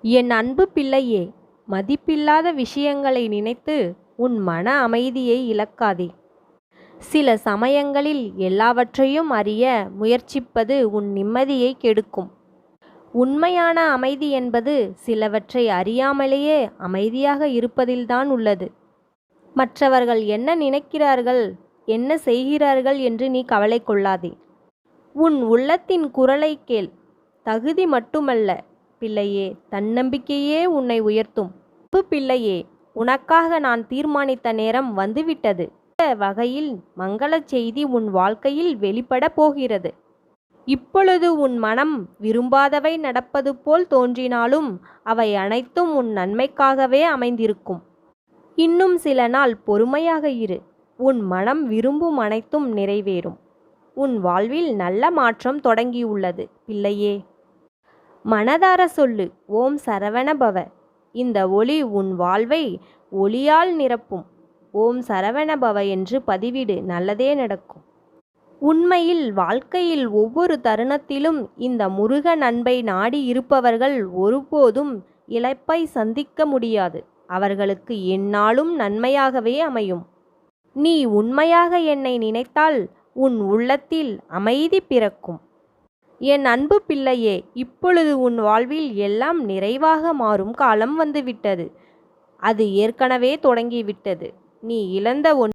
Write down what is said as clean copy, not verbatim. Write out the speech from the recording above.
என் அன்பு பிள்ளையே, மதிப்பில்லாத விஷயங்களை நினைத்து உன் மன அமைதியை இழக்காதே. சில சமயங்களில் எல்லாவற்றையும் அறிய முயற்சிப்பது உன் நிம்மதியை கெடுக்கும். உண்மையான அமைதி என்பது சிலவற்றை அறியாமலேயே அமைதியாக இருப்பதில்தான் உள்ளது. மற்றவர்கள் என்ன நினைக்கிறார்கள், என்ன செய்கிறார்கள் என்று நீ கவலை கொள்ளாதே. உன் உள்ளத்தின் குரலை கேள். தகுதி மட்டுமல்ல பிள்ளையே, தன்னம்பிக்கையே உன்னை உயர்த்தும். அன்பு பிள்ளையே, உனக்காக நான் தீர்மானித்த நேரம் வந்துவிட்டது. இந்த வகையில் மங்களச் செய்தி உன் வாழ்க்கையில் வெளிப்பட போகிறது. இப்பொழுது உன் மனம் விரும்பாதவை நடப்பது போல் தோன்றினாலும் அவை அனைத்தும் உன் நன்மைக்காகவே அமைந்திருக்கும். இன்னும் சில நாள் பொறுமையாக இரு. உன் மனம் விரும்பும் அனைத்தும் நிறைவேறும். உன் வாழ்வில் நல்ல மாற்றம் தொடங்கியுள்ளது பிள்ளையே. மனதார சொல்லு, ஓம் சரவண பவ. இந்த ஒளி உன் வாழ்வை ஒளியால் நிரப்பும். ஓம் சரவண பவ என்று பதிவிடு, நல்லதே நடக்கும். உண்மையில் வாழ்க்கையில் ஒவ்வொரு தருணத்திலும் இந்த முருகன் அன்பை நாடி இருப்பவர்கள் ஒருபோதும் இழப்பை சந்திக்க முடியாது. அவர்களுக்கு எந்நாளும் நன்மையாகவே அமையும். நீ உண்மையாக என்னை நினைத்தால் உன் உள்ளத்தில் அமைதி பிறக்கும். என் அன்பு பிள்ளையே, இப்பொழுது உன் வாழ்வில் எல்லாம் நிறைவாக மாறும் காலம் வந்துவிட்டது. அது ஏற்கனவே தொடங்கிவிட்டது. நீ இழந்த